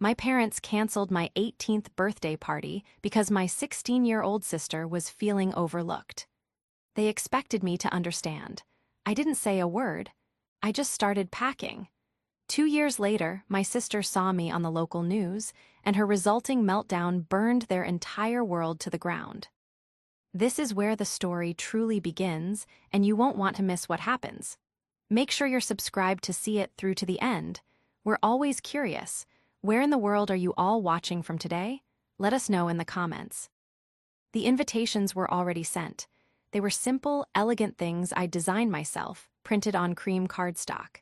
My parents canceled my 18th birthday party because my 16-year-old sister was feeling overlooked. They expected me to understand. I didn't say a word. I just started packing. 2 years later, my sister saw me on the local news, and her resulting meltdown burned their entire world to the ground. This is where the story truly begins, and you won't want to miss what happens. Make sure you're subscribed to see it through to the end. We're always curious. Where in the world are you all watching from today? Let us know in the comments. The invitations were already sent. They were simple, elegant things I'd designed myself, printed on cream cardstock.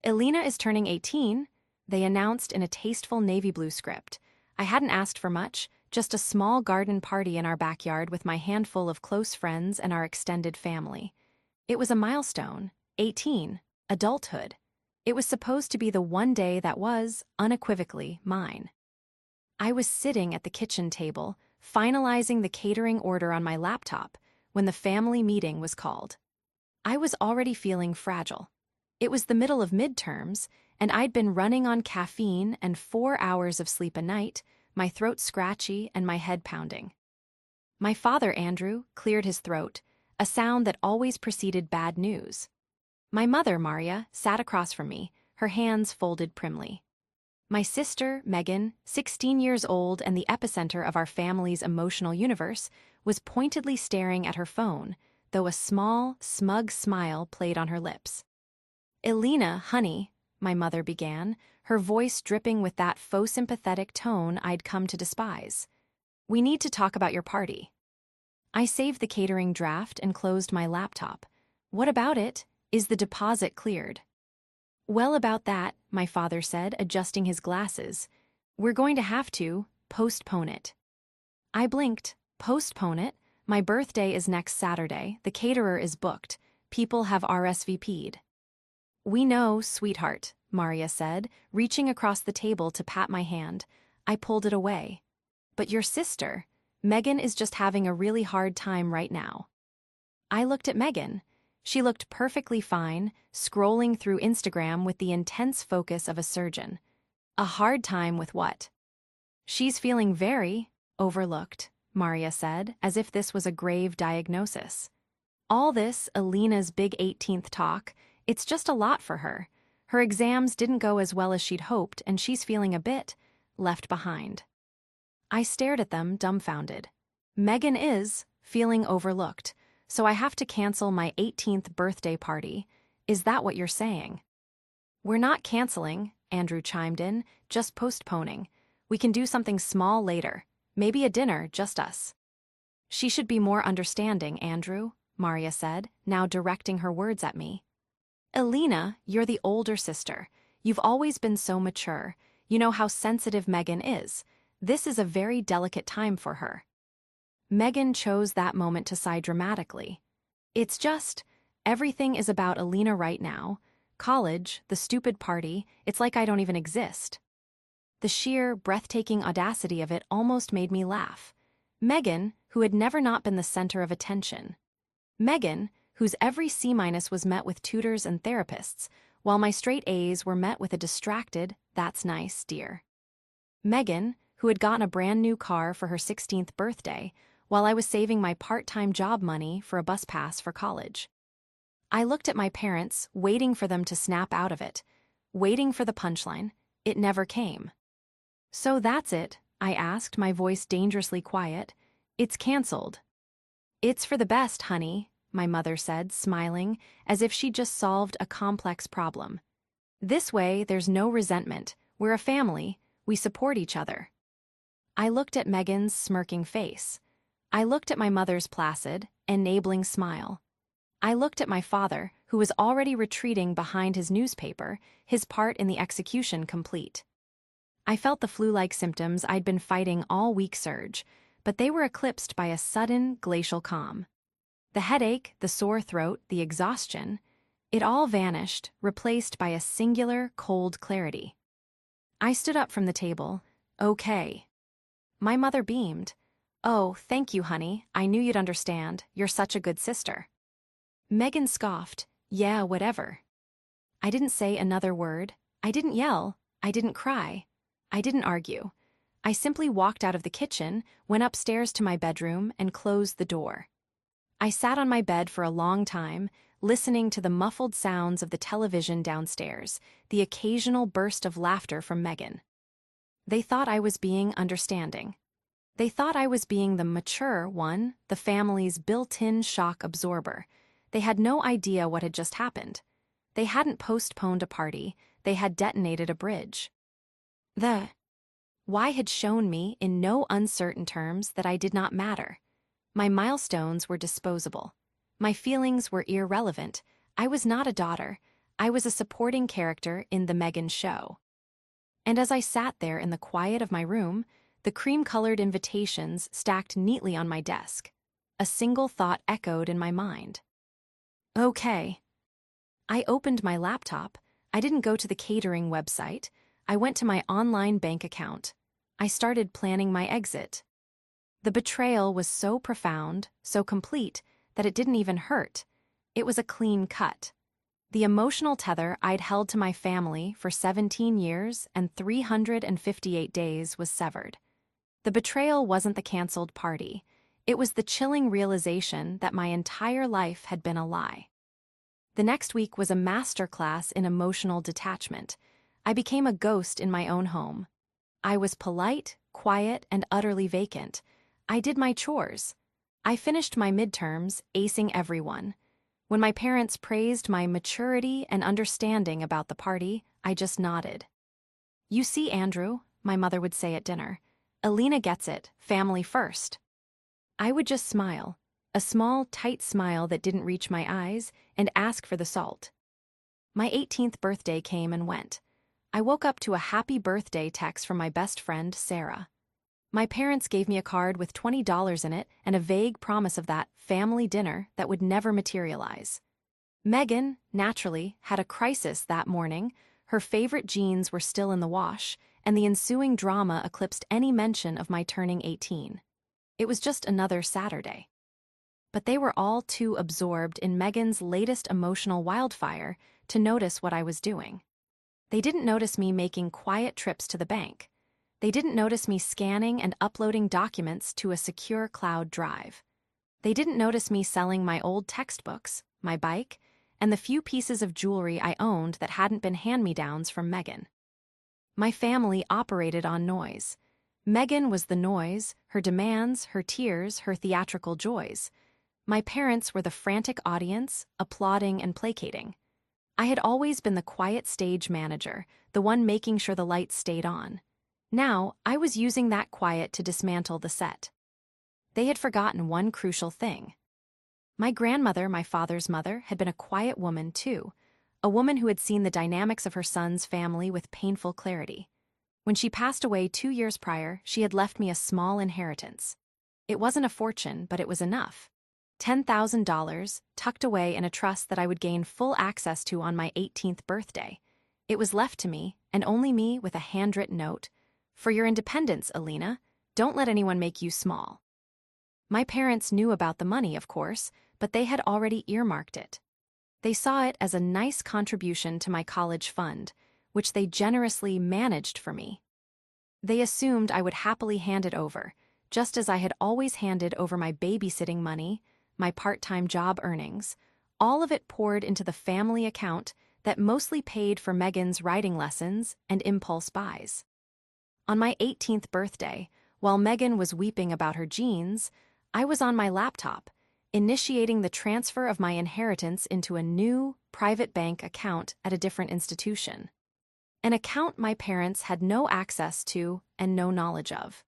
Elena is turning 18, they announced in a tasteful navy blue script. I hadn't asked for much, just a small garden party in our backyard with my handful of close friends and our extended family. It was a milestone, 18, adulthood. It was supposed to be the one day that was, unequivocally, mine. I was sitting at the kitchen table, finalizing the catering order on my laptop, when the family meeting was called. I was already feeling fragile. It was the middle of midterms, and I'd been running on caffeine and 4 hours of sleep a night, my throat scratchy and my head pounding. My father, Andrew, cleared his throat, a sound that always preceded bad news. My mother, Maria, sat across from me, her hands folded primly. My sister, Megan, 16 years old and the epicenter of our family's emotional universe, was pointedly staring at her phone, though a small, smug smile played on her lips. "Elena, honey," my mother began, her voice dripping with that faux sympathetic tone I'd come to despise. "We need to talk about your party." I saved the catering draft and closed my laptop. "What about it? Is the deposit cleared?" "Well, about that," my father said, adjusting his glasses. "We're going to have to postpone it." I blinked. Postpone it? My birthday is next Saturday, the caterer is booked, people have RSVP'd. "We know, sweetheart," Maria said, reaching across the table to pat my hand. I pulled it away. "But your sister, Megan, is just having a really hard time right now." I looked at Megan. She looked perfectly fine, scrolling through Instagram with the intense focus of a surgeon. A hard time with what? "She's feeling very overlooked," Maria said, as if this was a grave diagnosis. "All this, Elena's big 18th talk, it's just a lot for her. Her exams didn't go as well as she'd hoped, and she's feeling a bit left behind." I stared at them, dumbfounded. Megan is feeling overlooked, so I have to cancel my 18th birthday party. Is that what you're saying? "We're not canceling," Andrew chimed in, "just postponing. We can do something small later. Maybe a dinner, just us." "She should be more understanding, Andrew," Maria said, now directing her words at me. "Elena, you're the older sister. You've always been so mature. You know how sensitive Megan is. This is a very delicate time for her." Megan chose that moment to sigh dramatically. "It's just, everything is about Elena right now. College, the stupid party, it's like I don't even exist." The sheer, breathtaking audacity of it almost made me laugh. Megan, who had never not been the center of attention. Megan, whose every C- was met with tutors and therapists, while my straight A's were met with a distracted, "That's nice, dear." Megan, who had gotten a brand new car for her 16th birthday, while I was saving my part-time job money for a bus pass for college. I looked at my parents, waiting for them to snap out of it, waiting for the punchline. It never came. "So that's it?" I asked, my voice dangerously quiet. "It's canceled." "It's for the best, honey," my mother said, smiling, as if she'd just solved a complex problem. "This way, there's no resentment. We're a family. We support each other." I looked at Megan's smirking face. I looked at my mother's placid, enabling smile. I looked at my father, who was already retreating behind his newspaper, his part in the execution complete. I felt the flu-like symptoms I'd been fighting all week surge, but they were eclipsed by a sudden, glacial calm. The headache, the sore throat, the exhaustion, it all vanished, replaced by a singular, cold clarity. I stood up from the table. "Okay." My mother beamed. "Oh, thank you, honey. I knew you'd understand. You're such a good sister." Megan scoffed. "Yeah, whatever." I didn't say another word. I didn't yell. I didn't cry. I didn't argue. I simply walked out of the kitchen, went upstairs to my bedroom, and closed the door. I sat on my bed for a long time, listening to the muffled sounds of the television downstairs, the occasional burst of laughter from Megan. They thought I was being understanding. They thought I was being the mature one, the family's built-in shock absorber. They had no idea what had just happened. They hadn't postponed a party, they had detonated a bridge. The why had shown me, in no uncertain terms, that I did not matter. My milestones were disposable. My feelings were irrelevant. I was not a daughter. I was a supporting character in the Megan show. And as I sat there in the quiet of my room, the cream-colored invitations stacked neatly on my desk. A single thought echoed in my mind. Okay. I opened my laptop. I didn't go to the catering website. I went to my online bank account. I started planning my exit. The betrayal was so profound, so complete, that it didn't even hurt. It was a clean cut. The emotional tether I'd held to my family for 17 years and 358 days was severed. The betrayal wasn't the canceled party. It was the chilling realization that my entire life had been a lie. The next week was a masterclass in emotional detachment. I became a ghost in my own home. I was polite, quiet, and utterly vacant. I did my chores. I finished my midterms, acing everyone. When my parents praised my maturity and understanding about the party, I just nodded. "You see, Andrew," my mother would say at dinner, "Elena gets it, family first." I would just smile, a small, tight smile that didn't reach my eyes, and ask for the salt. My 18th birthday came and went. I woke up to a happy birthday text from my best friend, Sarah. My parents gave me a card with $20 in it and a vague promise of that family dinner that would never materialize. Megan, naturally, had a crisis that morning. Her favorite jeans were still in the wash, and the ensuing drama eclipsed any mention of my turning 18. It was just another Saturday. But they were all too absorbed in Megan's latest emotional wildfire to notice what I was doing. They didn't notice me making quiet trips to the bank. They didn't notice me scanning and uploading documents to a secure cloud drive. They didn't notice me selling my old textbooks, my bike, and the few pieces of jewelry I owned that hadn't been hand-me-downs from Megan. My family operated on noise. Megan was the noise, her demands, her tears, her theatrical joys. My parents were the frantic audience, applauding and placating. I had always been the quiet stage manager, the one making sure the lights stayed on. Now, I was using that quiet to dismantle the set. They had forgotten one crucial thing. My grandmother, my father's mother, had been a quiet woman too, a woman who had seen the dynamics of her son's family with painful clarity. When she passed away 2 years prior, she had left me a small inheritance. It wasn't a fortune, but it was enough. $10,000, tucked away in a trust that I would gain full access to on my 18th birthday. It was left to me, and only me, with a handwritten note, "For your independence, Elena, don't let anyone make you small." My parents knew about the money, of course, but they had already earmarked it. They saw it as a nice contribution to my college fund, which they generously managed for me. They assumed I would happily hand it over, just as I had always handed over my babysitting money, my part-time job earnings, all of it poured into the family account that mostly paid for Megan's writing lessons and impulse buys. On my 18th birthday, while Megan was weeping about her jeans, I was on my laptop, initiating the transfer of my inheritance into a new, private bank account at a different institution. An account my parents had no access to and no knowledge of.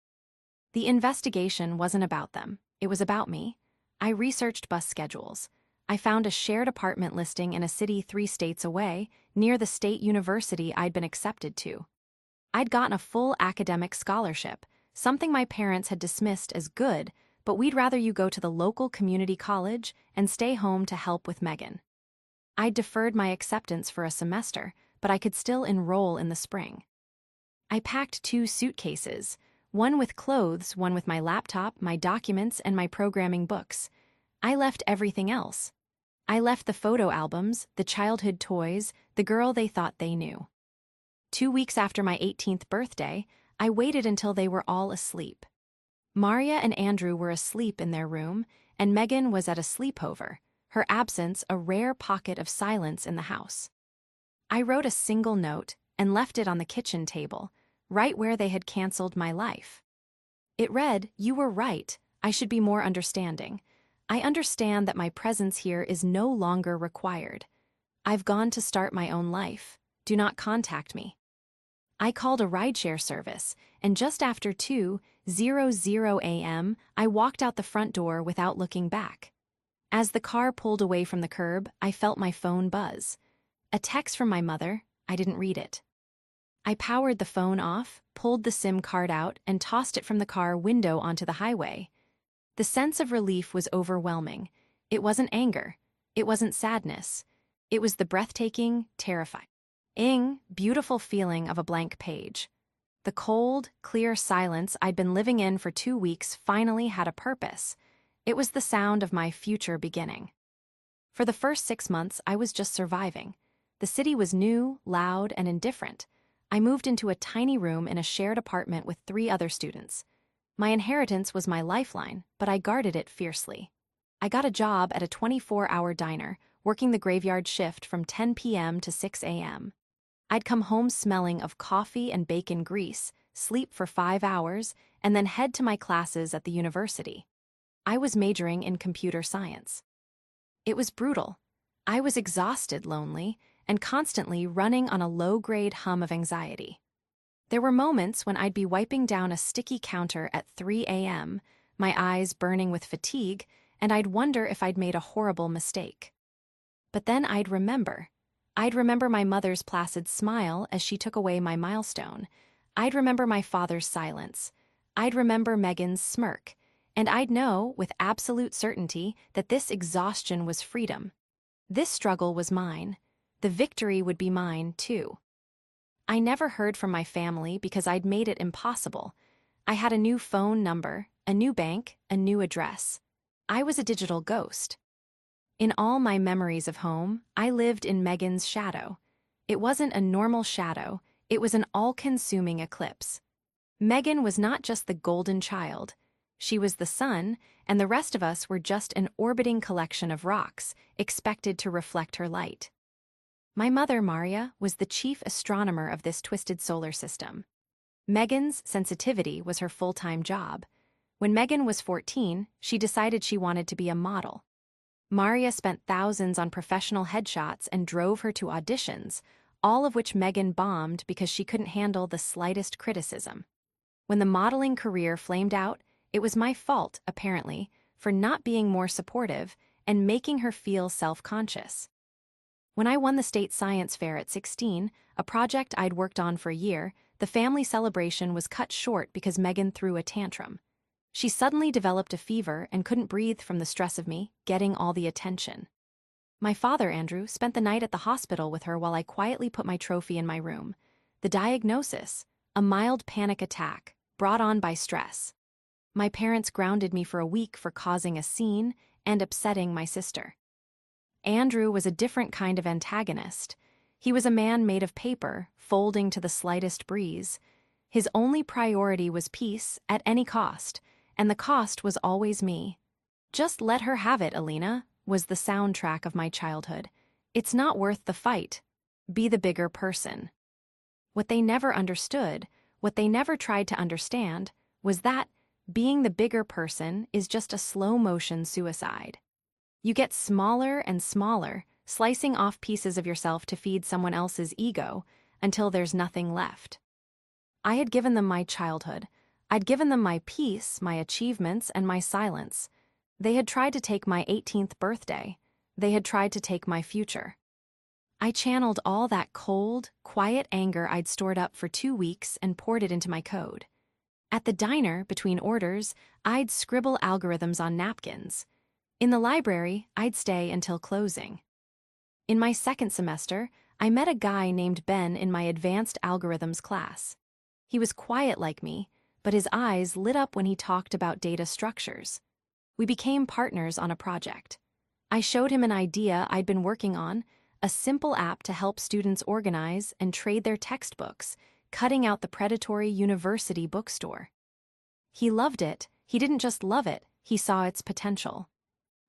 The investigation wasn't about them, it was about me. I researched bus schedules. I found a shared apartment listing in a city 3 states away, near the state university I'd been accepted to. I'd gotten a full academic scholarship, something my parents had dismissed as good, but we'd rather you go to the local community college and stay home to help with Megan. I'd deferred my acceptance for a semester, but I could still enroll in the spring. I packed 2 suitcases, one with clothes, one with my laptop, my documents, and my programming books. I left everything else. I left the photo albums, the childhood toys, the girl they thought they knew. 2 weeks after my 18th birthday, I waited until they were all asleep. Maria and Andrew were asleep in their room, and Megan was at a sleepover, her absence a rare pocket of silence in the house. I wrote a single note and left it on the kitchen table, right where they had canceled my life. It read, "You were right, I should be more understanding. I understand that my presence here is no longer required. I've gone to start my own life. Do not contact me." I called a rideshare service, and just after 2:00 a.m., I walked out the front door without looking back. As the car pulled away from the curb, I felt my phone buzz. A text from my mother. I didn't read it. I powered the phone off, pulled the SIM card out, and tossed it from the car window onto the highway. The sense of relief was overwhelming. It wasn't anger. It wasn't sadness. It was the breathtaking, terrifying, beautiful feeling of a blank page. The cold, clear silence I'd been living in for 2 weeks finally had a purpose. It was the sound of my future beginning. For the first 6 months, I was just surviving. The city was new, loud, and indifferent. I moved into a tiny room in a shared apartment with 3 other students. My inheritance was my lifeline, but I guarded it fiercely. I got a job at a 24-hour diner, working the graveyard shift from 10 p.m. to 6 a.m. I'd come home smelling of coffee and bacon grease, sleep for 5 hours, and then head to my classes at the university. I was majoring in computer science. It was brutal. I was exhausted, lonely, and constantly running on a low-grade hum of anxiety. There were moments when I'd be wiping down a sticky counter at 3 a.m., my eyes burning with fatigue, and I'd wonder if I'd made a horrible mistake. But then I'd remember. I'd remember my mother's placid smile as she took away my milestone. I'd remember my father's silence. I'd remember Megan's smirk. And I'd know, with absolute certainty, that this exhaustion was freedom. This struggle was mine. The victory would be mine, too. I never heard from my family because I'd made it impossible. I had a new phone number, a new bank, a new address. I was a digital ghost. In all my memories of home, I lived in Megan's shadow. It wasn't a normal shadow, it was an all-consuming eclipse. Megan was not just the golden child. She was the sun, and the rest of us were just an orbiting collection of rocks, expected to reflect her light. My mother, Maria, was the chief astronomer of this twisted solar system. Megan's sensitivity was her full-time job. When Megan was 14, she decided she wanted to be a model. Maria spent thousands on professional headshots and drove her to auditions, all of which Megan bombed because she couldn't handle the slightest criticism. When the modeling career flamed out, it was my fault, apparently, for not being more supportive and making her feel self-conscious. When I won the state science fair at 16, a project I'd worked on for a year, the family celebration was cut short because Megan threw a tantrum. She suddenly developed a fever and couldn't breathe from the stress of me getting all the attention. My father, Andrew, spent the night at the hospital with her while I quietly put my trophy in my room. The diagnosis: a mild panic attack, brought on by stress. My parents grounded me for a week for causing a scene and upsetting my sister. Andrew was a different kind of antagonist. He was a man made of paper, folding to the slightest breeze. His only priority was peace at any cost, and the cost was always me. "Just let her have it, Elena," was the soundtrack of my childhood. "It's not worth the fight. Be the bigger person." What they never understood, what they never tried to understand, was that being the bigger person is just a slow-motion suicide. You get smaller and smaller, slicing off pieces of yourself to feed someone else's ego until there's nothing left. I had given them my childhood. I'd given them my peace, my achievements, and my silence. They had tried to take my 18th birthday. They had tried to take my future. I channeled all that cold, quiet anger I'd stored up for 2 weeks and poured it into my code. At the diner, between orders, I'd scribble algorithms on napkins. In the library, I'd stay until closing. In my second semester, I met a guy named Ben in my advanced algorithms class. He was quiet like me, but his eyes lit up when he talked about data structures. We became partners on a project. I showed him an idea I'd been working on, a simple app to help students organize and trade their textbooks, cutting out the predatory university bookstore. He loved it. He didn't just love it, he saw its potential.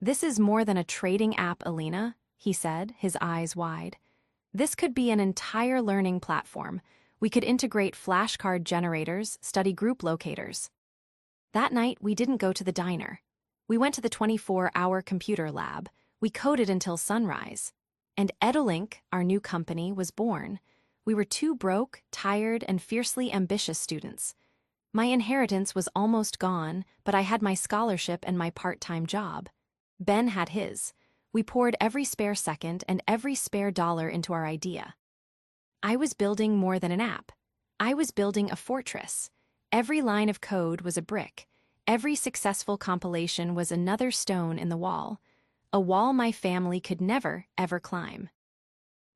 "This is more than a trading app, Elena," he said, his eyes wide. "This could be an entire learning platform. We could integrate flashcard generators, study group locators." That night, we didn't go to the diner. We went to the 24-hour computer lab. We coded until sunrise. And Edulink, our new company, was born. We were two broke, tired, and fiercely ambitious students. My inheritance was almost gone, but I had my scholarship and my part-time job. Ben had his. We poured every spare second and every spare dollar into our idea. I was building more than an app. I was building a fortress. Every line of code was a brick. Every successful compilation was another stone in the wall. A wall my family could never, ever climb.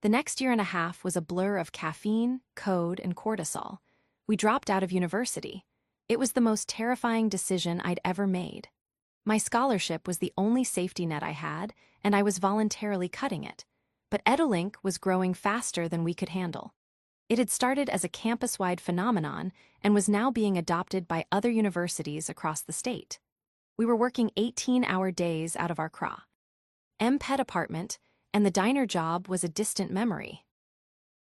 The next year and a half was a blur of caffeine, code, and cortisol. We dropped out of university. It was the most terrifying decision I'd ever made. My scholarship was the only safety net I had, and I was voluntarily cutting it. But Edulink was growing faster than we could handle. It had started as a campus-wide phenomenon and was now being adopted by other universities across the state. We were working 18-hour days out of our craw. M-Ped apartment, and the diner job was a distant memory.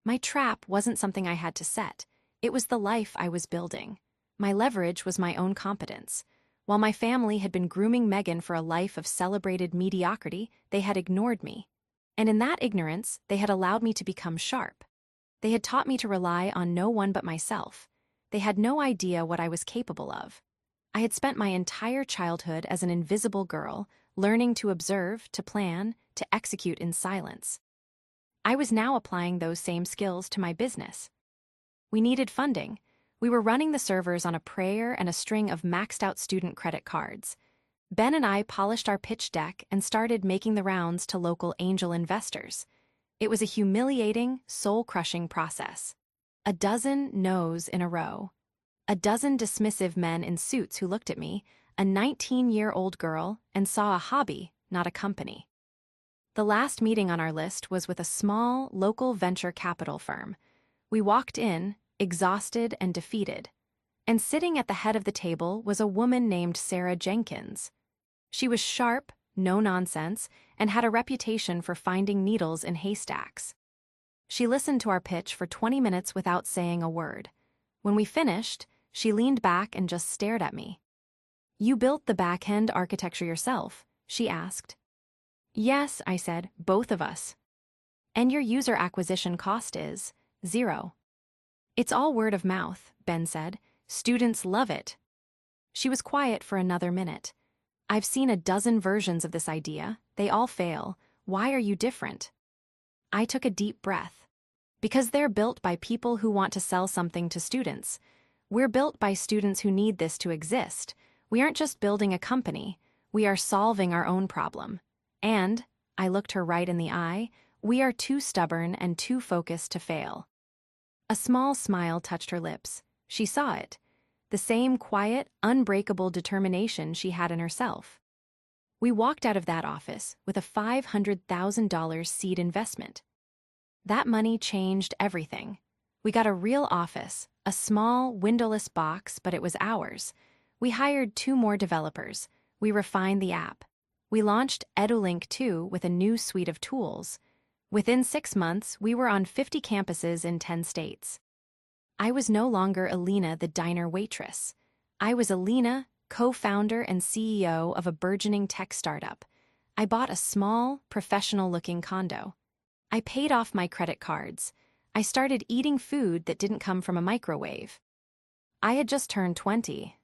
My trap wasn't something I had to set. It was the life I was building. My leverage was my own competence. While my family had been grooming Megan for a life of celebrated mediocrity, they had ignored me. And in that ignorance, they had allowed me to become sharp. They had taught me to rely on no one but myself. They had no idea what I was capable of. I had spent my entire childhood as an invisible girl, learning to observe, to plan, to execute in silence. I was now applying those same skills to my business. We needed funding. We were running the servers on a prayer and a string of maxed-out student credit cards. Ben and I polished our pitch deck and started making the rounds to local angel investors. It was a humiliating, soul-crushing process. A dozen no's in a row. A dozen dismissive men in suits who looked at me, a 19-year-old girl, and saw a hobby, not a company. The last meeting on our list was with a small, local venture capital firm. We walked in, exhausted and defeated. And sitting at the head of the table was a woman named Sarah Jenkins. She was sharp, no nonsense, and had a reputation for finding needles in haystacks. She listened to our pitch for 20 minutes without saying a word. When we finished, she leaned back and just stared at me. "You built the back-end architecture yourself?" she asked. "Yes," I said, "both of us." "And your user acquisition cost is 0. "It's all word of mouth," Ben said. "Students love it." She was quiet for another minute. "I've seen a dozen versions of this idea. They all fail. Why are you different?" I took a deep breath. Because they're built by people who want to sell something to students. We're built by students who need this to exist. We aren't just building a company. We are solving our own problem. And, I looked her right in the eye, we are too stubborn and too focused to fail. A small smile touched her lips. She saw it. The same quiet, unbreakable determination she had in herself. We walked out of that office with a $500,000 seed investment. That money changed everything. We got a real office, a small, windowless box, but it was ours. We hired 2 more developers. We refined the app. We launched Edulink 2 with a new suite of tools. Within 6 months, we were on 50 campuses in 10 states. I was no longer Elena, the diner waitress. I was Elena, co-founder and CEO of a burgeoning tech startup. I bought a small, professional-looking condo. I paid off my credit cards. I started eating food that didn't come from a microwave. I had just turned 20.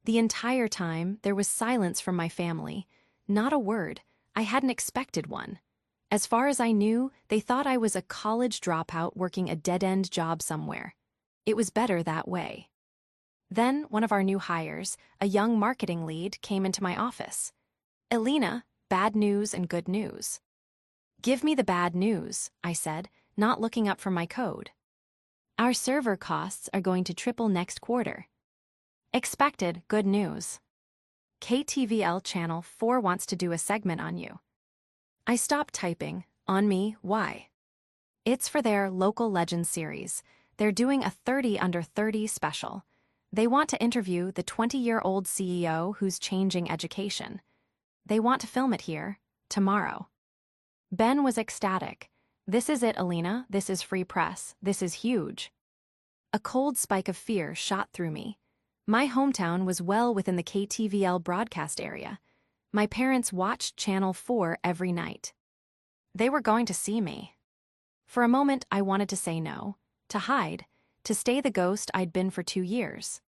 The entire time, there was silence from my family. Not a word. I hadn't expected one. As far as I knew, they thought I was a college dropout working a dead-end job somewhere. It was better that way. Then, one of our new hires, a young marketing lead, came into my office. "Elena, bad news and good news." "Give me the bad news," I said, not looking up from my code. "Our server costs are going to triple next quarter." "Expected good news. KTVL Channel 4 wants to do a segment on you." I stopped typing, On me, why? It's for their Local Legends series. They're doing a 30 under 30 special. They want to interview the 20-year-old CEO who's changing education. They want to film it here, tomorrow. Ben was ecstatic. This is it, Elena. This is free press. This is huge. A cold spike of fear shot through me. My hometown was well within the KTVL broadcast area. My parents watched Channel 4 every night. They were going to see me. For a moment, I wanted to say no, to hide, to stay the ghost I'd been for 2 years.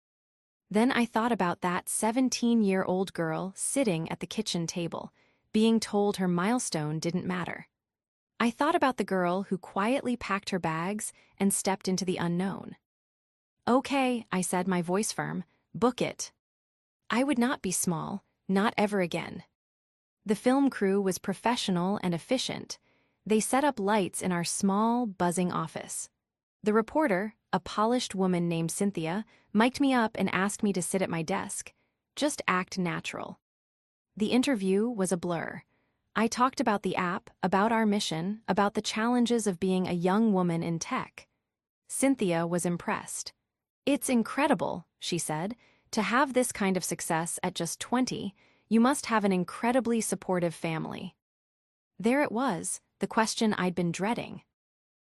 Then I thought about that 17-year-old girl sitting at the kitchen table, being told her milestone didn't matter. I thought about the girl who quietly packed her bags and stepped into the unknown. Okay, I said, my voice firm, book it. I would not be small, not ever again. The film crew was professional and efficient. They set up lights in our small, buzzing office. The reporter, a polished woman named Cynthia, mic'd me up and asked me to sit at my desk. Just act natural. The interview was a blur. I talked about the app, about our mission, about the challenges of being a young woman in tech. Cynthia was impressed. It's incredible, she said, to have this kind of success at just 20, you must have an incredibly supportive family. There it was, the question I'd been dreading.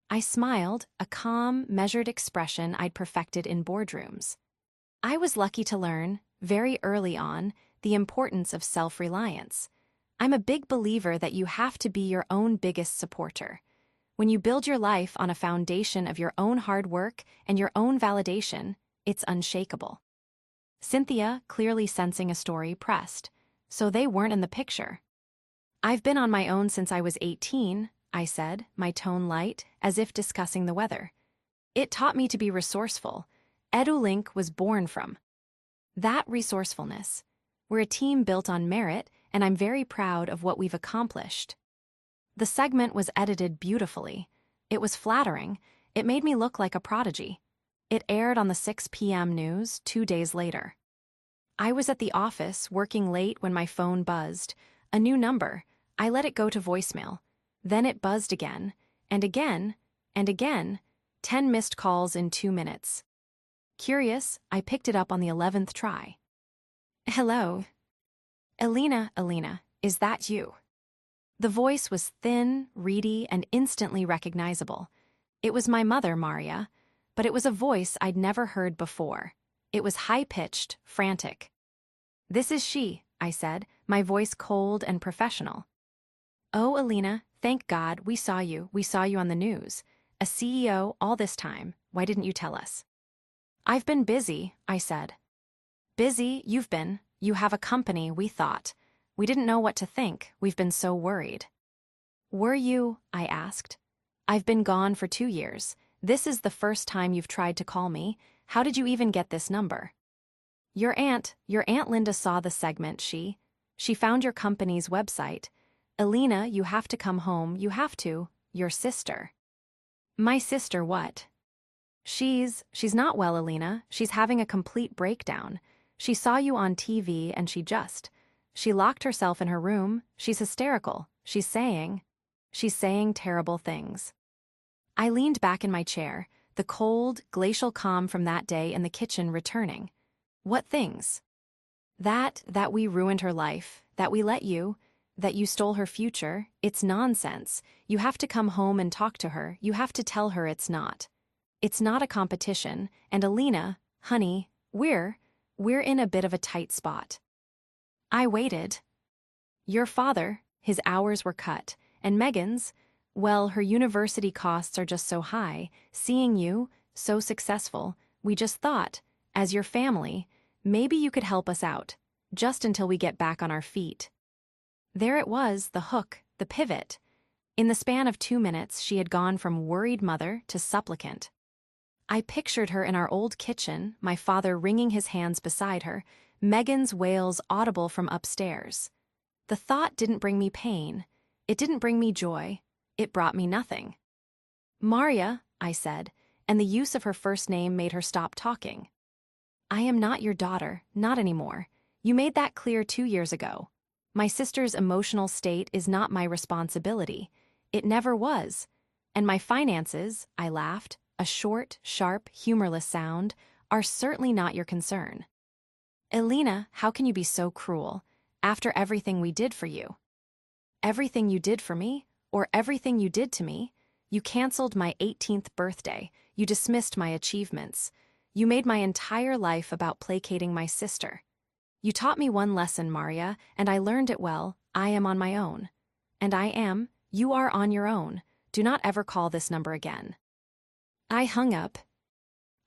I smiled, a calm, measured expression I'd perfected in boardrooms. I was lucky to learn, very early on, the importance of self-reliance. I'm a big believer that you have to be your own biggest supporter. When you build your life on a foundation of your own hard work and your own validation, it's unshakable. Cynthia, clearly sensing a story, pressed. So they weren't in the picture. I've been on my own since I was 18, I said, my tone light, as if discussing the weather. It taught me to be resourceful. EduLink was born from that resourcefulness. We're a team built on merit, and I'm very proud of what we've accomplished. The segment was edited beautifully. It was flattering. It made me look like a prodigy. It aired on the 6 p.m. news 2 days later. I was at the office, working late when my phone buzzed. A new number. I let it go to voicemail. Then it buzzed again, and again, and again. 10 missed calls in 2 minutes. Curious, I picked it up on the 11th try. Hello. Elena, is that you? The voice was thin, reedy, and instantly recognizable. It was my mother, Maria, but it was a voice I'd never heard before. It was high-pitched, frantic. This is she, I said, my voice cold and professional. Oh, Elena, thank God, we saw you on the news. A CEO all this time, why didn't you tell us? I've been busy, I said. Busy, you've been. You have a company, we thought. We didn't know what to think, we've been so worried. Were you? I asked. I've been gone for 2 years. This is the first time you've tried to call me. How did you even get this number? Your Aunt Linda saw the segment, she found your company's website. Elena, you have to come home, you have to. Your sister. My sister what? She's not well, Elena. She's having a complete breakdown. She saw you on TV and she locked herself in her room. She's hysterical. She's saying terrible things. I leaned back in my chair, the cold, glacial calm from that day in the kitchen returning. What things? That we ruined her life, that you stole her future. It's nonsense. You have to come home and talk to her. You have to tell her it's not. It's not a competition, and Elena, honey, we're in a bit of a tight spot. I waited. Your father, his hours were cut, and Megan's, well, her university costs are just so high. Seeing you, so successful, we just thought, as your family, maybe you could help us out, just until we get back on our feet. There it was, the hook, the pivot. In the span of 2 minutes, she had gone from worried mother to supplicant. I pictured her in our old kitchen, my father wringing his hands beside her, Megan's wails audible from upstairs. The thought didn't bring me pain. It didn't bring me joy. It brought me nothing. Maria, I said, and the use of her first name made her stop talking. I am not your daughter, not anymore. You made that clear 2 years ago. My sister's emotional state is not my responsibility. It never was. And my finances, I laughed, a short, sharp, humorless sound, are certainly not your concern. Elena, how can you be so cruel, after everything we did for you? Everything you did for me, or everything you did to me? You canceled my 18th birthday, you dismissed my achievements. You made my entire life about placating my sister. You taught me one lesson, Maria, and I learned it well. I am on my own. And I am, you are on your own. Do not ever call this number again. I hung up.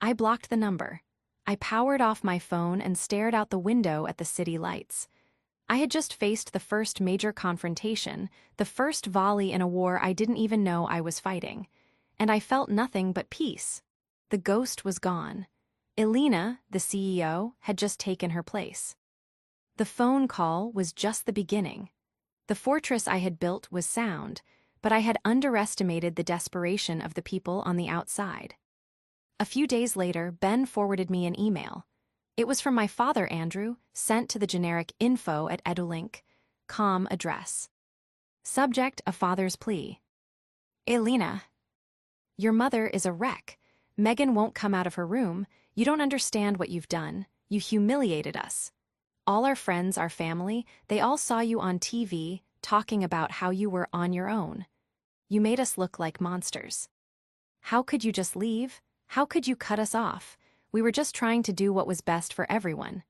I blocked the number. I powered off my phone and stared out the window at the city lights. I had just faced the first major confrontation, the first volley in a war I didn't even know I was fighting. And I felt nothing but peace. The ghost was gone. Elena, the CEO, had just taken her place. The phone call was just the beginning. The fortress I had built was sound, but I had underestimated the desperation of the people on the outside. A few days later, Ben forwarded me an email. It was from my father, Andrew, sent to the generic info@edulink.com address. Subject: a father's plea. Elena, your mother is a wreck. Megan won't come out of her room. You don't understand what you've done. You humiliated us. All our friends, our family, they all saw you on TV talking about how you were on your own. You made us look like monsters. How could you just leave? How could you cut us off? We were just trying to do what was best for everyone.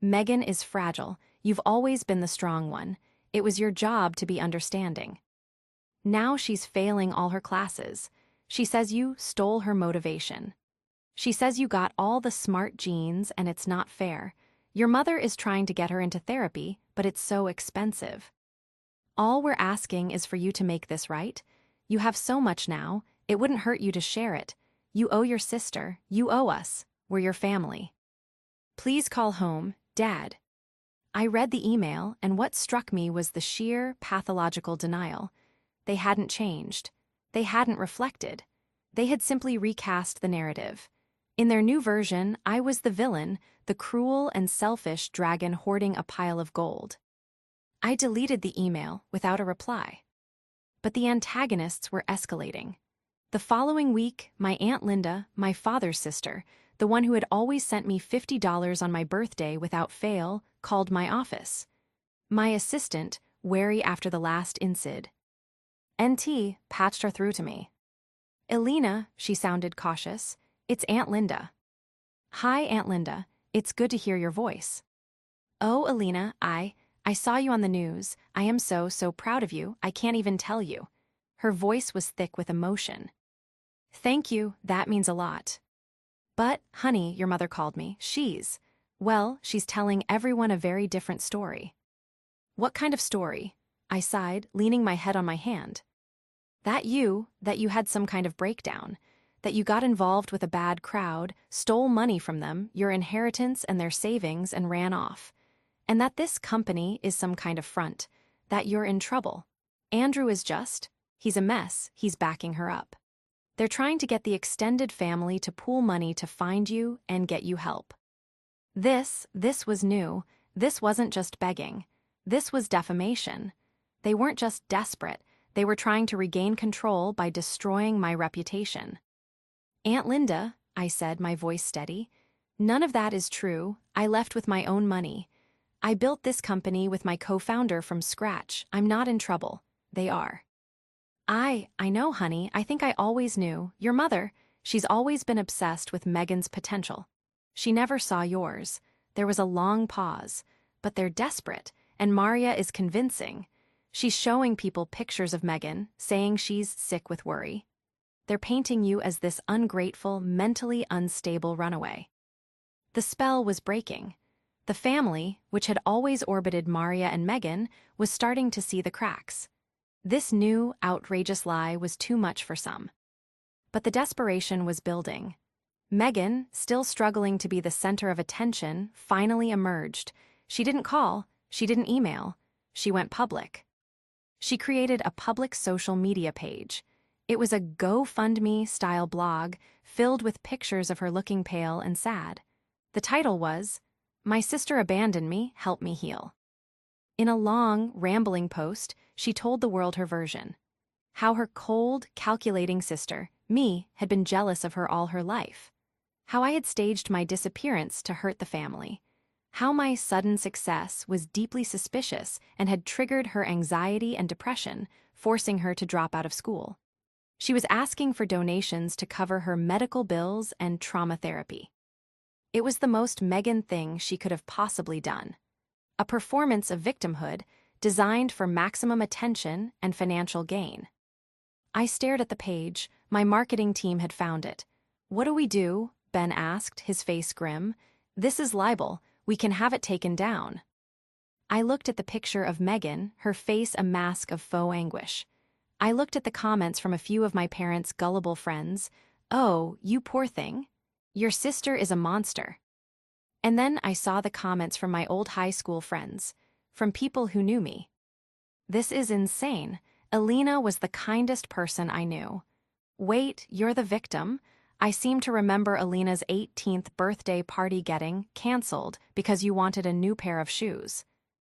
Megan is fragile. You've always been the strong one. It was your job to be understanding. Now she's failing all her classes. She says you stole her motivation. She says you got all the smart genes and it's not fair. Your mother is trying to get her into therapy, but it's so expensive. All we're asking is for you to make this right. You have so much now, it wouldn't hurt you to share it. You owe your sister, you owe us, we're your family. Please call home, Dad. I read the email, and what struck me was the sheer, pathological denial. They hadn't changed. They hadn't reflected. They had simply recast the narrative. In their new version, I was the villain, the cruel and selfish dragon hoarding a pile of gold. I deleted the email without a reply. But the antagonists were escalating. The following week, my Aunt Linda, my father's sister, the one who had always sent me $50 on my birthday without fail, called my office. My assistant, wary after the last incid. NT patched her through to me. Elena, she sounded cautious, it's Aunt Linda. Hi, Aunt Linda, it's good to hear your voice. Oh, Elena, I saw you on the news. I am so proud of you, I can't even tell you. Her voice was thick with emotion. Thank you, that means a lot. But, honey, your mother called me, she's telling everyone a very different story. What kind of story? I sighed, leaning my head on my hand. That you had some kind of breakdown, that you got involved with a bad crowd, stole money from them, your inheritance and their savings, and ran off. And that this company is some kind of front, that you're in trouble. Andrew is he's a mess, he's backing her up. They're trying to get the extended family to pool money to find you and get you help. This was new. This wasn't just begging. This was defamation. They weren't just desperate. They were trying to regain control by destroying my reputation. Aunt Linda, I said, my voice steady, none of that is true. I left with my own money. I built this company with my co-founder from scratch. I'm not in trouble. They are. I know, honey. I think I always knew. Your mother, she's always been obsessed with Megan's potential. She never saw yours. There was a long pause. But they're desperate, and Maria is convincing. She's showing people pictures of Megan, saying she's sick with worry. They're painting you as this ungrateful, mentally unstable runaway. The spell was breaking. The family, which had always orbited Maria and Megan, was starting to see the cracks. This new, outrageous lie was too much for some. But the desperation was building. Megan, still struggling to be the center of attention, finally emerged. She didn't call, she didn't email, she went public. She created a public social media page. It was a GoFundMe-style blog filled with pictures of her looking pale and sad. The title was, "My Sister Abandoned Me, Help Me Heal." In a long, rambling post, she told the world her version. How her cold, calculating sister, me, had been jealous of her all her life. How I had staged my disappearance to hurt the family. How my sudden success was deeply suspicious and had triggered her anxiety and depression, forcing her to drop out of school. She was asking for donations to cover her medical bills and trauma therapy. It was the most Megan thing she could have possibly done. A performance of victimhood designed for maximum attention and financial gain. I stared at the page. My marketing team had found it. "What do we do?" Ben asked, his face grim. "This is libel. We can have it taken down." I looked at the picture of Megan, her face a mask of faux anguish. I looked at the comments from a few of my parents' gullible friends. "Oh, you poor thing. Your sister is a monster." And then I saw the comments from my old high school friends, from people who knew me. "This is insane. Elena was the kindest person I knew." "Wait, you're the victim?" I seem to remember Elena's 18th birthday party getting canceled because you wanted a new pair of shoes.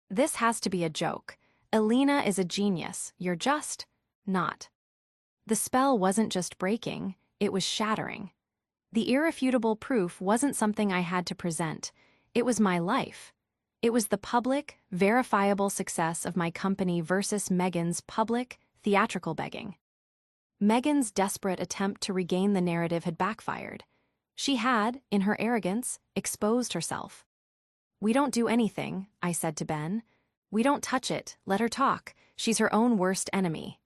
"This has to be a joke. Elena is a genius. You're just not." The spell wasn't just breaking, it was shattering. The irrefutable proof wasn't something I had to present. It was my life. It was the public, verifiable success of my company versus Megan's public, theatrical begging. Megan's desperate attempt to regain the narrative had backfired. She had, in her arrogance, exposed herself. "We don't do anything," I said to Ben. "We don't touch it. Let her talk. She's her own worst enemy."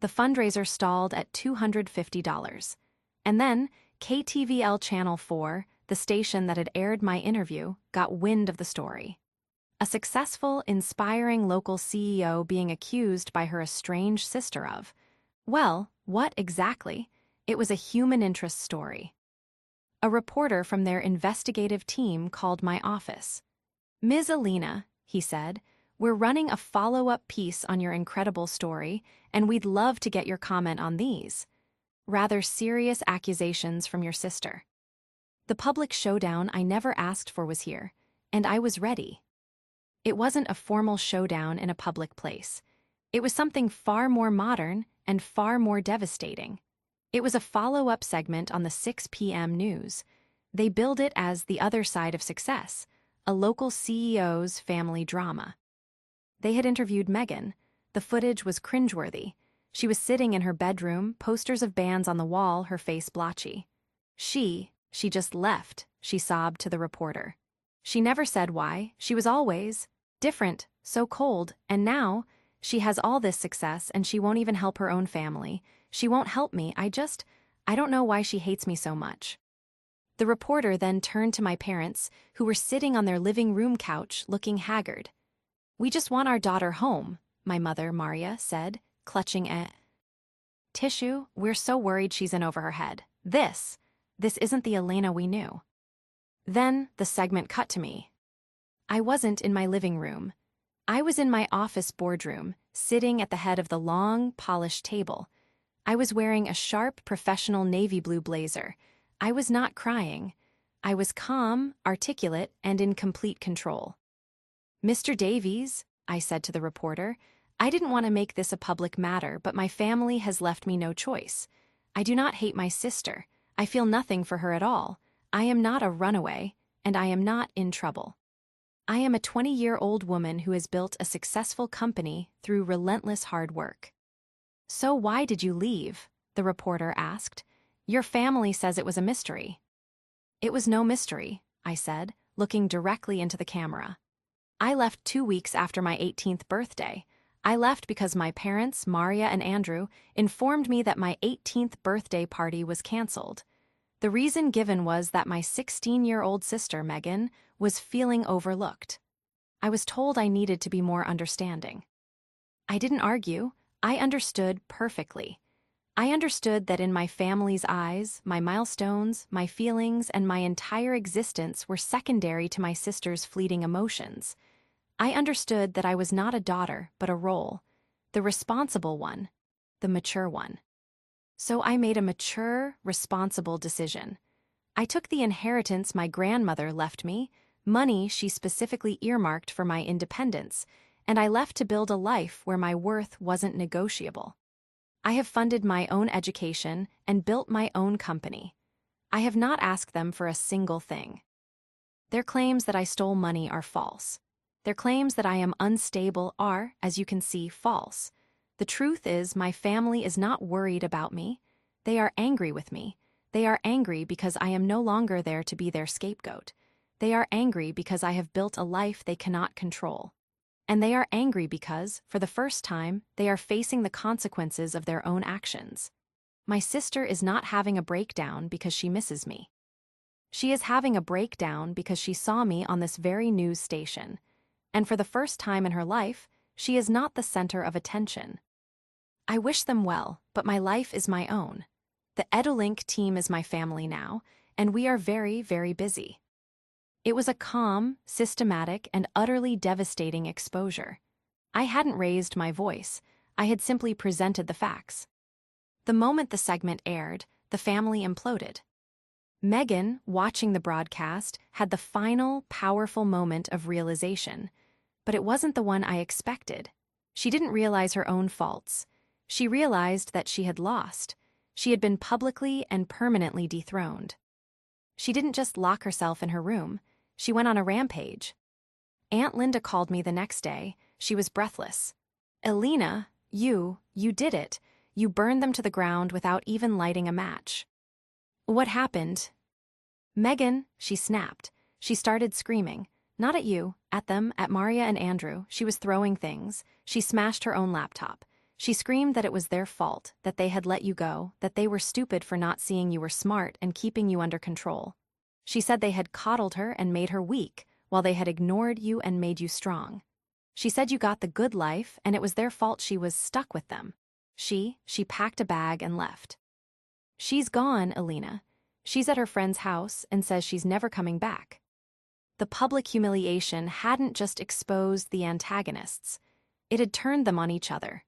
The fundraiser stalled at $250. And then, KTVL Channel 4, the station that had aired my interview, got wind of the story. A successful, inspiring local CEO being accused by her estranged sister of, well, what exactly? It was a human interest story. A reporter from their investigative team called my office. "Ms. Elena," he said, "we're running a follow-up piece on your incredible story, and we'd love to get your comment on these rather serious accusations from your sister." The public showdown I never asked for was here, and I was ready. It wasn't a formal showdown in a public place. It was something far more modern and far more devastating. It was a follow-up segment on the 6 p.m. news. They billed it as The Other Side of Success, a local CEO's family drama. They had interviewed Megan. The footage was cringeworthy. She was sitting in her bedroom, posters of bands on the wall, her face blotchy. She just left, she sobbed to the reporter. She never said why. She was always different, so cold, and now she has all this success and she won't even help her own family. She won't help me. I don't know why she hates me so much. The reporter then turned to my parents, who were sitting on their living room couch looking haggard. "We just want our daughter home," my mother, Maria, said, clutching a tissue. "We're so worried she's in over her head. This isn't the Elena we knew." Then the segment cut to me. I wasn't in my living room. I was in my office boardroom, sitting at the head of the long, polished table. I was wearing a sharp, professional navy blue blazer. I was not crying. I was calm, articulate, and in complete control. "Mr. Davies," I said to the reporter, "I didn't want to make this a public matter, but my family has left me no choice. I do not hate my sister. I feel nothing for her at all. I am not a runaway, and I am not in trouble. I am a 20-year-old woman who has built a successful company through relentless hard work." "So why did you leave?" the reporter asked. "Your family says it was a mystery." "It was no mystery," I said, looking directly into the camera. "I left 2 weeks after my 18th birthday. I left because my parents, Maria and Andrew, informed me that my 18th birthday party was canceled. The reason given was that my 16-year-old sister, Megan, was feeling overlooked. I was told I needed to be more understanding." I didn't argue. I understood perfectly. I understood that in my family's eyes, my milestones, my feelings, and my entire existence were secondary to my sister's fleeting emotions. I understood that I was not a daughter, but a role, the responsible one, the mature one. So I made a mature, responsible decision. I took the inheritance my grandmother left me, money she specifically earmarked for my independence, and I left to build a life where my worth wasn't negotiable. I have funded my own education and built my own company. I have not asked them for a single thing. Their claims that I stole money are false. Their claims that I am unstable are, as you can see, false. The truth is, my family is not worried about me. They are angry with me. They are angry because I am no longer there to be their scapegoat. They are angry because I have built a life they cannot control. And they are angry because, for the first time, they are facing the consequences of their own actions. My sister is not having a breakdown because she misses me. She is having a breakdown because she saw me on this very news station. And for the first time in her life, she is not the center of attention. I wish them well, but my life is my own. The EduLink team is my family now, and we are very, very busy. It was a calm, systematic, and utterly devastating exposure. I hadn't raised my voice. I had simply presented the facts. The moment the segment aired, the family imploded. Megan, watching the broadcast, had the final, powerful moment of realization. But it wasn't the one I expected. She didn't realize her own faults. She realized that she had lost. She had been publicly and permanently dethroned. She didn't just lock herself in her room. She went on a rampage. Aunt Linda called me the next day. She was breathless. "Elena, you did it. You burned them to the ground without even lighting a match." "What happened?" "Megan," she snapped. She started screaming. Not at you, at them, at Maria and Andrew. She was throwing things. She smashed her own laptop. She screamed that it was their fault, that they had let you go, that they were stupid for not seeing you were smart and keeping you under control. She said they had coddled her and made her weak, while they had ignored you and made you strong. She said you got the good life, and it was their fault she was stuck with them. She packed a bag and left. She's gone, Elena. She's at her friend's house and says she's never coming back. The public humiliation hadn't just exposed the antagonists. It had turned them on each other.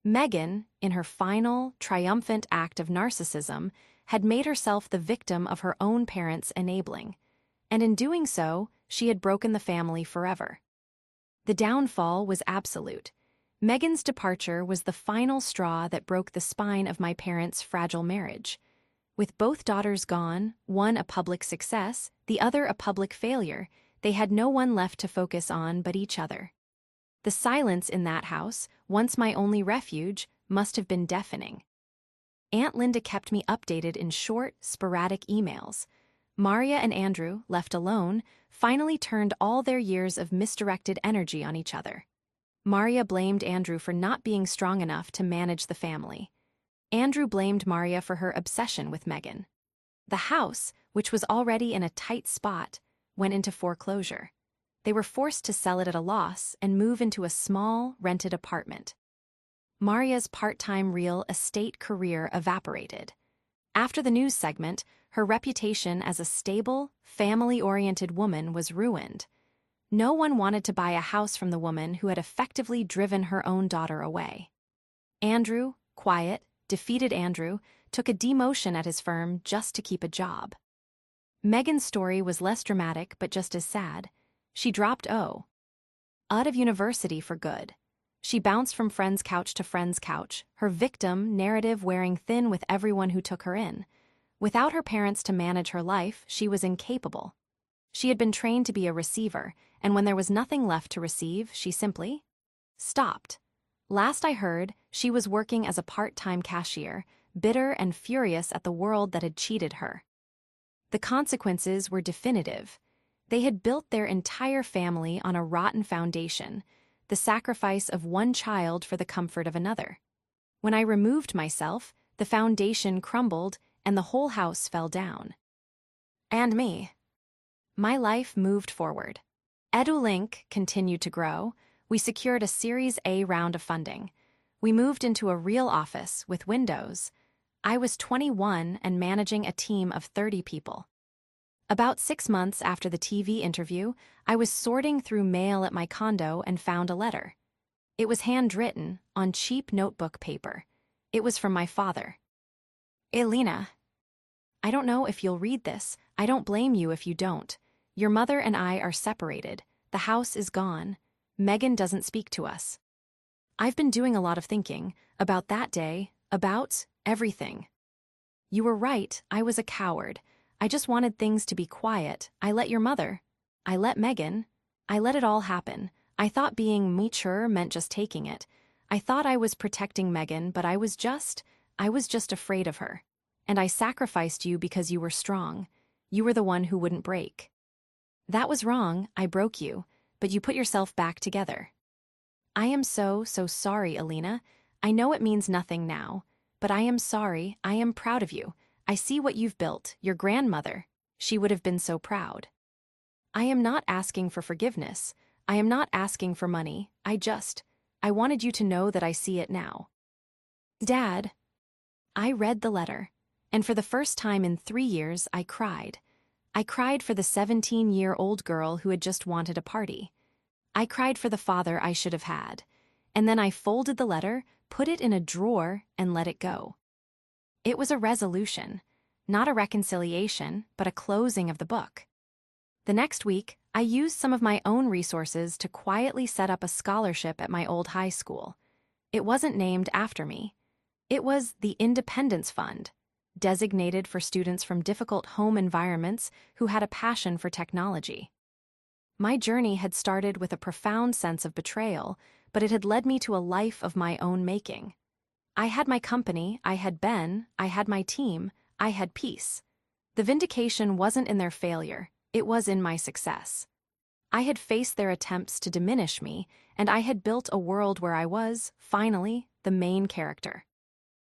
Megan, in her final, triumphant act of narcissism, had made herself the victim of her own parents' enabling. And in doing so, she had broken the family forever. The downfall was absolute. Megan's departure was the final straw that broke the spine of my parents' fragile marriage. With both daughters gone, one a public success, the other a public failure, they had no one left to focus on but each other. The silence in that house, once my only refuge, must have been deafening. Aunt Linda kept me updated in short, sporadic emails. Maria and Andrew, left alone, finally turned all their years of misdirected energy on each other. Maria blamed Andrew for not being strong enough to manage the family. Andrew blamed Maria for her obsession with Megan. The house, which was already in a tight spot, went into foreclosure. They were forced to sell it at a loss and move into a small, rented apartment. Maria's part-time real estate career evaporated. After the news segment, her reputation as a stable, family-oriented woman was ruined. No one wanted to buy a house from the woman who had effectively driven her own daughter away. Andrew, quiet, defeated Andrew, took a demotion at his firm just to keep a job. Megan's story was less dramatic but just as sad. She dropped out of university for good. She bounced from friend's couch to friend's couch, her victim narrative wearing thin with everyone who took her in. Without her parents to manage her life, she was incapable. She had been trained to be a receiver, and when there was nothing left to receive, she simply stopped. Last I heard, she was working as a part-time cashier, bitter and furious at the world that had cheated her. The consequences were definitive. They had built their entire family on a rotten foundation, the sacrifice of one child for the comfort of another. When I removed myself, the foundation crumbled and the whole house fell down. And me. My life moved forward. EduLink continued to grow. We secured a Series A round of funding. We moved into a real office with windows. I was 21 and managing a team of 30 people. About 6 months after the TV interview, I was sorting through mail at my condo and found a letter. It was handwritten on cheap notebook paper. It was from my father. "Elena, I don't know if you'll read this. I don't blame you if you don't. Your mother and I are separated. The house is gone. Megan doesn't speak to us. I've been doing a lot of thinking about that day, About everything. You were right, I was a coward. I just wanted things to be quiet. I let your mother. I let Megan. I let it all happen. I thought being mature meant just taking it. I thought I was protecting Megan, but I was just afraid of her. And I sacrificed you because you were strong. You were the one who wouldn't break. That was wrong, I broke you, but you put yourself back together. I am so sorry, Elena. I know it means nothing now, but I am sorry, I am proud of you. I see what you've built, your grandmother. She would have been so proud. I am not asking for forgiveness. I am not asking for money. I wanted you to know that I see it now. Dad. I read the letter, and for the first time in 3 years, I cried. I cried for the 17-year-old girl who had just wanted a party. I cried for the father I should have had. And then I folded the letter, put it in a drawer, and let it go. It was a resolution, not a reconciliation, but a closing of the book. The next week, I used some of my own resources to quietly set up a scholarship at my old high school. It wasn't named after me. It was the Independence Fund, designated for students from difficult home environments who had a passion for technology. My journey had started with a profound sense of betrayal, but it had led me to a life of my own making. I had my company, I had Ben, I had my team, I had peace. The vindication wasn't in their failure, it was in my success. I had faced their attempts to diminish me, and I had built a world where I was, finally, the main character.